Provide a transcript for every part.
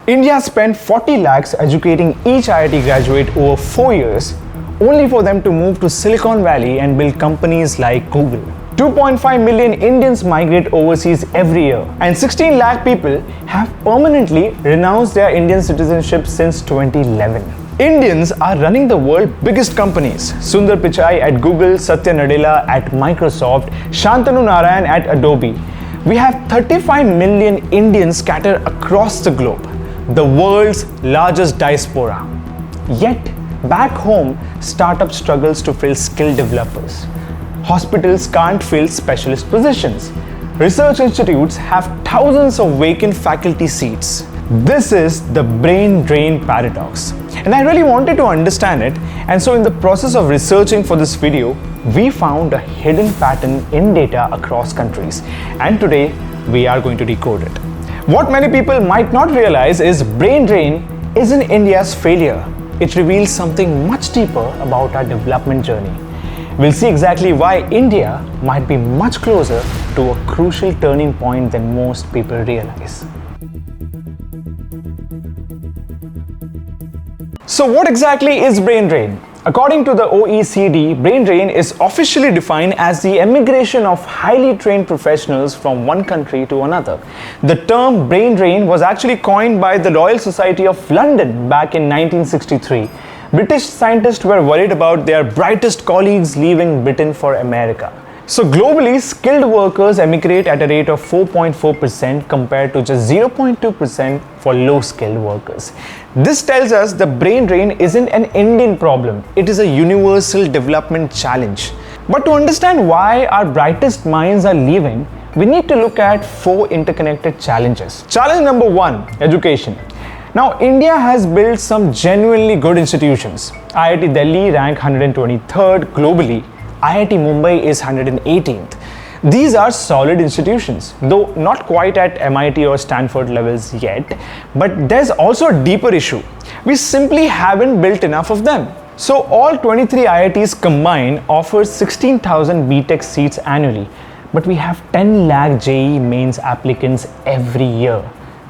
India spent 40 lakhs educating each IIT graduate over 4 years, only for them to move to Silicon Valley and build companies like Google. 2.5 million Indians migrate overseas every year, and 16 lakh people have permanently renounced their Indian citizenship since 2011. Indians are running the world's biggest companies. Sundar Pichai at Google, Satya Nadella at Microsoft, Shantanu Narayan at Adobe. We have 35 million Indians scattered across the globe, the world's largest diaspora. Yet, back home, startup struggles to fill skilled developers. Hospitals can't fill specialist positions. Research institutes have thousands of vacant faculty seats. This is the brain drain paradox. And I really wanted to understand it, and so in the process of researching for this video, we found a hidden pattern in data across countries. And today, we are going to decode it. What many people might not realize is brain drain isn't India's failure. It reveals something much deeper about our development journey. We'll see exactly why India might be much closer to a crucial turning point than most people realize. So what exactly is brain drain? According to the OECD, brain drain is officially defined as the emigration of highly trained professionals from one country to another. The term brain drain was actually coined by the Royal Society of London back in 1963. British scientists were worried about their brightest colleagues leaving Britain for America. So globally, skilled workers emigrate at a rate of 4.4% compared to just 0.2% for low-skilled workers. This tells us the brain drain isn't an Indian problem, it is a universal development challenge. But to understand why our brightest minds are leaving, we need to look at 4 interconnected challenges. Challenge number 1, education. Now, India has built some genuinely good institutions. IIT Delhi ranked 123rd globally. IIT Mumbai is 118th. These are solid institutions, though not quite at MIT or Stanford levels yet. But there's also a deeper issue. We simply haven't built enough of them. So all 23 IITs combined offer 16,000 BTech seats annually. But we have 10 lakh JEE mains applicants every year.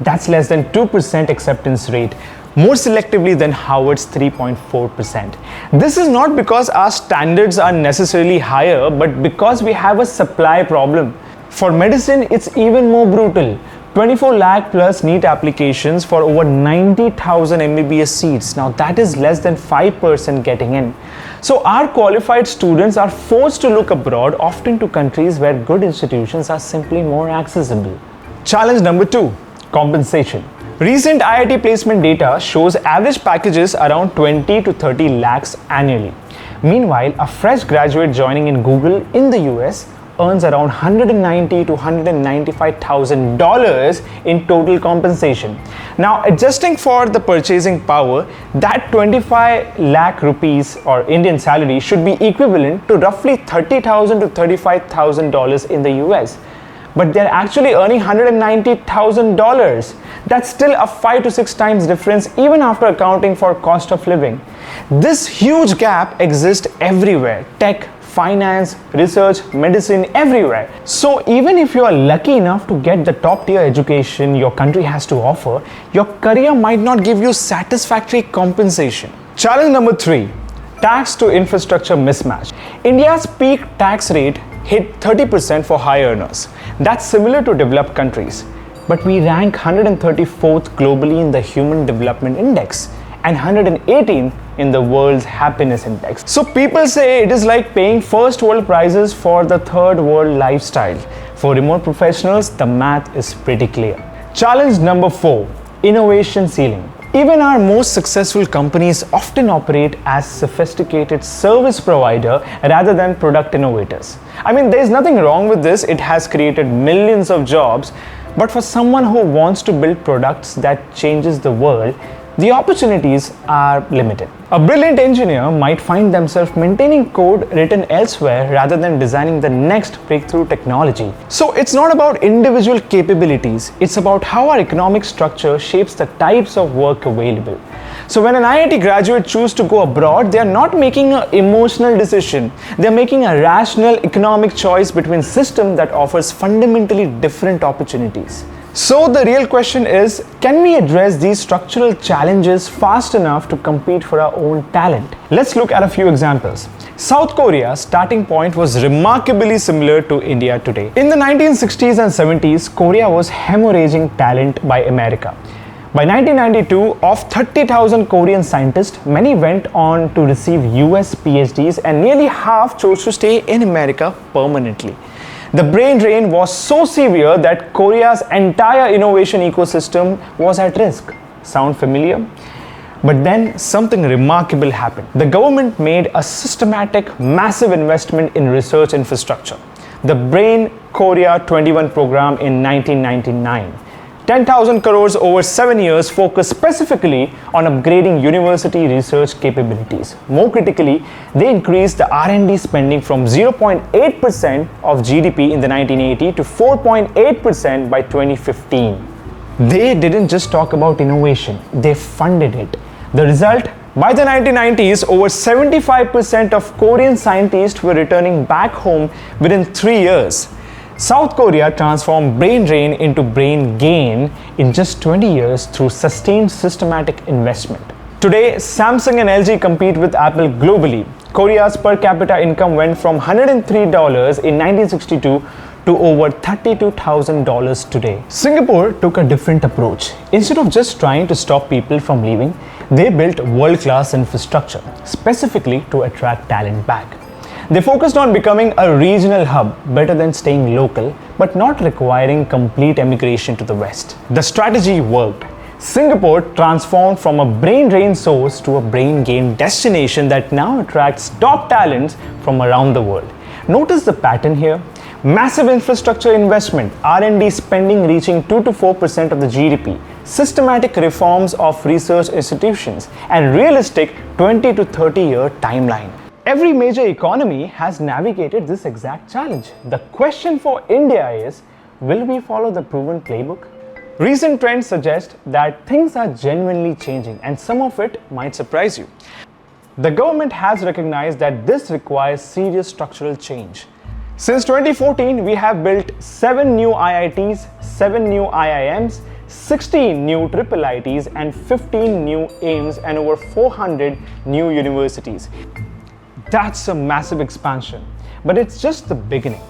That's less than 2% acceptance rate, more selectively than Harvard's 3.4%. This is not because our standards are necessarily higher, but because we have a supply problem. For medicine, it's even more brutal. 24 lakh plus NEET applications for over 90,000 MBBS seats. Now that is less than 5% getting in. So our qualified students are forced to look abroad, often to countries where good institutions are simply more accessible. Challenge number 2. Compensation. Recent IIT placement data shows average packages around 20 to 30 lakhs annually. Meanwhile, a fresh graduate joining in Google in the US earns around $190,000 to $195,000 in total compensation. Now, adjusting for the purchasing power, that 25 lakh rupees or Indian salary should be equivalent to roughly $30,000 to $35,000 in the US. But they're actually earning $190,000. That's still a 5 to 6 times difference even after accounting for cost of living. This huge gap exists everywhere: tech, finance, research, medicine, everywhere. So even if you are lucky enough to get the top tier education your country has to offer, your career might not give you satisfactory compensation. Challenge number 3, tax to infrastructure mismatch. India's peak tax rate hit 30% for high earners. That's similar to developed countries. But we rank 134th globally in the Human Development Index and 118 in the World's Happiness Index. So people say it is like paying first world prices for the third world lifestyle. For remote professionals, the math is pretty clear. Challenge number 4, innovation ceiling. Even our most successful companies often operate as sophisticated service provider rather than product innovators. I mean, there's nothing wrong with this. It has created millions of jobs. But for someone who wants to build products that changes the world, the opportunities are limited. A brilliant engineer might find themselves maintaining code written elsewhere rather than designing the next breakthrough technology. So it's not about individual capabilities, it's about how our economic structure shapes the types of work available. So when an IIT graduate chooses to go abroad, they are not making an emotional decision. They are making a rational economic choice between a system that offers fundamentally different opportunities. So the real question is, can we address these structural challenges fast enough to compete for our own talent? Let's look at a few examples. South Korea's starting point was remarkably similar to India today. In the 1960s and 70s, Korea was hemorrhaging talent by America. By 1992, of 30,000 Korean scientists, many went on to receive US PhDs and nearly half chose to stay in America permanently. The brain drain was so severe that Korea's entire innovation ecosystem was at risk. Sound familiar? But then something remarkable happened. The government made a systematic, massive investment in research infrastructure. The Brain Korea 21 program in 1999. 10,000 crores over 7 years focused specifically on upgrading university research capabilities. More critically, they increased the R&D spending from 0.8% of GDP in the 1980 to 4.8% by 2015. They didn't just talk about innovation, they funded it. The result? By the 1990s, over 75% of Korean scientists were returning back home within 3 years. South Korea transformed brain drain into brain gain in just 20 years through sustained systematic investment. Today, Samsung and LG compete with Apple globally. Korea's per capita income went from $103 in 1962 to over $32,000 today. Singapore took a different approach. Instead of just trying to stop people from leaving, they built world-class infrastructure, specifically to attract talent back. They focused on becoming a regional hub, better than staying local, but not requiring complete emigration to the West. The strategy worked. Singapore transformed from a brain drain source to a brain gain destination that now attracts top talents from around the world. Notice the pattern here. Massive infrastructure investment, R&D spending reaching 2 to 4% of the GDP, systematic reforms of research institutions, and realistic 20 to 30-year timeline. Every major economy has navigated this exact challenge. The question for India is, will we follow the proven playbook? Recent trends suggest that things are genuinely changing, and some of it might surprise you. The government has recognized that this requires serious structural change. Since 2014, we have built 7 new IITs, 7 new IIMs, 16 new IIITs, and 15 new AIMS, and over 400 new universities. That's a massive expansion, but it's just the beginning.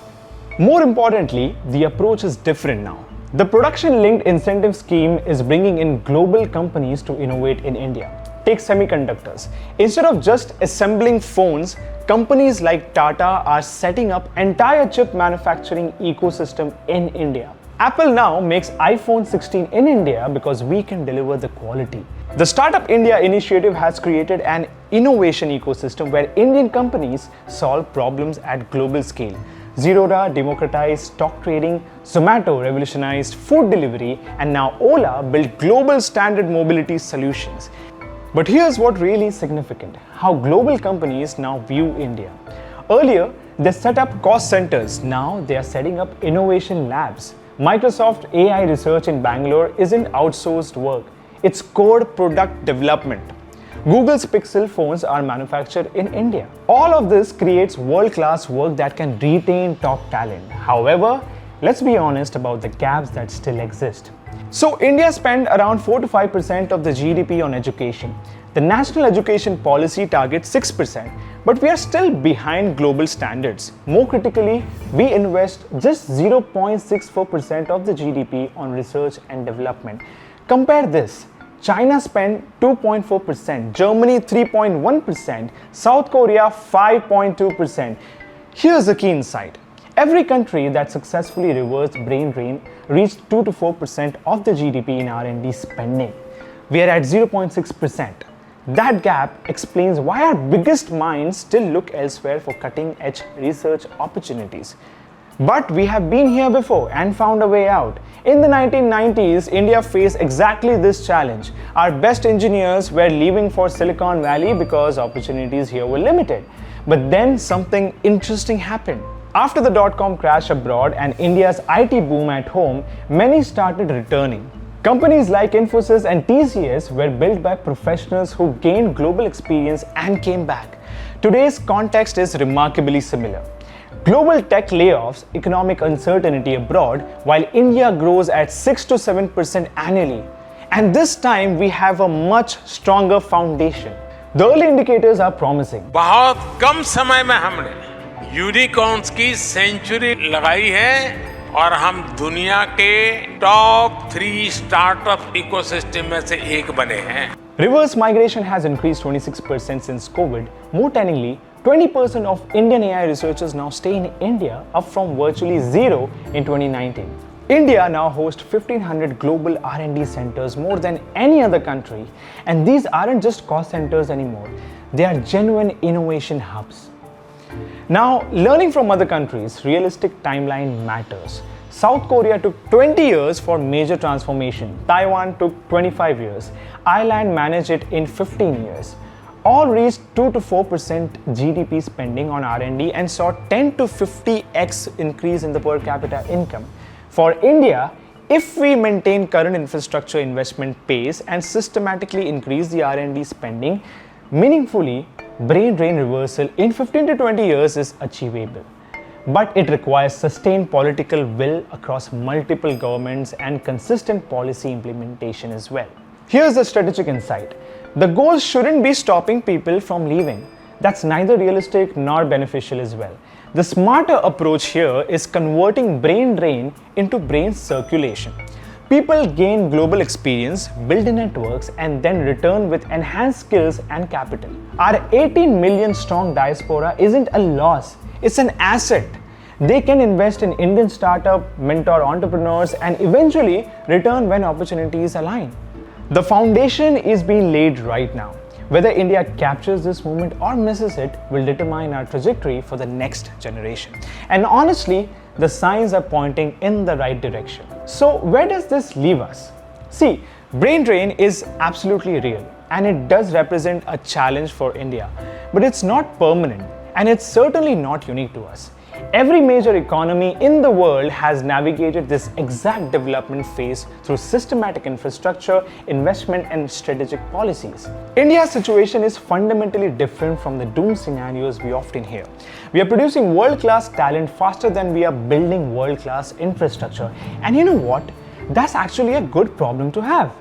More importantly, the approach is different now. The production-linked incentive scheme is bringing in global companies to innovate in India. Take semiconductors. Instead of just assembling phones, companies like Tata are setting up entire chip manufacturing ecosystem in India. Apple now makes iPhone 16 in India because we can deliver the quality. The Startup India initiative has created an innovation ecosystem where Indian companies solve problems at global scale. Zerodha democratized stock trading, Zomato revolutionized food delivery, and now Ola built global standard mobility solutions. But here's what really is significant: how global companies now view India. Earlier, they set up cost centers. Now they are setting up innovation labs. Microsoft AI research in Bangalore isn't outsourced work. It's core product development. Google's Pixel phones are manufactured in India. All of this creates world-class work that can retain top talent. However, let's be honest about the gaps that still exist. So India spends around 4 to 5% of the GDP on education. The national education policy targets 6%, but we are still behind global standards. More critically, we invest just 0.64% of the GDP on research and development. Compare this. China spent 2.4%, Germany 3.1%, South Korea 5.2%. Here's the key insight. Every country that successfully reversed brain drain reached 2 to 4% of the GDP in R&D spending. We are at 0.6%. That gap explains why our biggest minds still look elsewhere for cutting-edge research opportunities. But we have been here before and found a way out. In the 1990s, India faced exactly this challenge. Our best engineers were leaving for Silicon Valley because opportunities here were limited. But then something interesting happened. After the dot-com crash abroad and India's IT boom at home, many started returning. Companies like Infosys and TCS were built by professionals who gained global experience and came back. Today's context is remarkably similar. Global tech layoffs, economic uncertainty abroad, while India grows at 6 to 7% annually. And this time we have a much stronger foundation. The early indicators are promising. बहुत कम समय में हमने unicorns की century लगाई है और हम दुनिया के टॉप 3 स्टार्टअप इकोसिस्टम में से एक बने हैं. Reverse migration has increased 26% since COVID. More tellingly, 20% of Indian AI researchers now stay in India, up from virtually zero in 2019. India now hosts 1,500 global R&D centers, more than any other country. And these aren't just cost centers anymore. They are genuine innovation hubs. Now, learning from other countries, realistic timeline matters. South Korea took 20 years for major transformation. Taiwan took 25 years. Ireland managed it in 15 years. All reached 2 to 4% GDP spending on R&D and saw 10 to 50x increase in the per capita income. For India, if we maintain current infrastructure investment pace and systematically increase the R&D spending, meaningfully, brain drain reversal in 15 to 20 years is achievable. But it requires sustained political will across multiple governments and consistent policy implementation as well. Here's the strategic insight. The goal shouldn't be stopping people from leaving. That's neither realistic nor beneficial as well. The smarter approach here is converting brain drain into brain circulation. People gain global experience, build networks, and then return with enhanced skills and capital. Our 18 million strong diaspora isn't a loss, it's an asset. They can invest in Indian startup, mentor entrepreneurs, and eventually return when opportunities align. The foundation is being laid right now. Whether India captures this moment or misses it will determine our trajectory for the next generation. And honestly, the signs are pointing in the right direction. So where does this leave us? See, brain drain is absolutely real and it does represent a challenge for India, but it's not permanent and it's certainly not unique to us. Every major economy in the world has navigated this exact development phase through systematic infrastructure, investment, and strategic policies. India's situation is fundamentally different from the doom scenarios we often hear. We are producing world-class talent faster than we are building world-class infrastructure. And you know what? That's actually a good problem to have.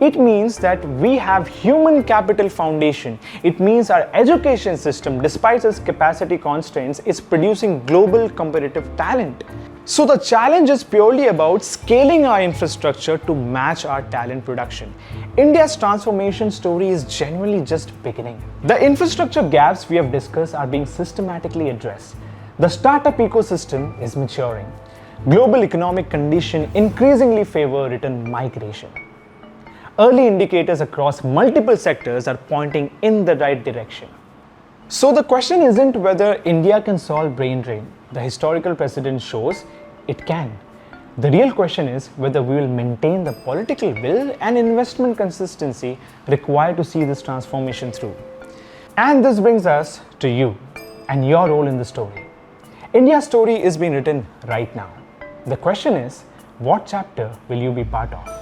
It means that we have human capital foundation. It means our education system, despite its capacity constraints, is producing global competitive talent. So the challenge is purely about scaling our infrastructure to match our talent production. India's transformation story is genuinely just beginning. The infrastructure gaps we have discussed are being systematically addressed. The startup ecosystem is maturing. Global economic conditions increasingly favor return migration. Early indicators across multiple sectors are pointing in the right direction. So the question isn't whether India can solve brain drain. The historical precedent shows it can. The real question is whether we will maintain the political will and investment consistency required to see this transformation through. And this brings us to you and your role in the story. India's story is being written right now. The question is, what chapter will you be part of?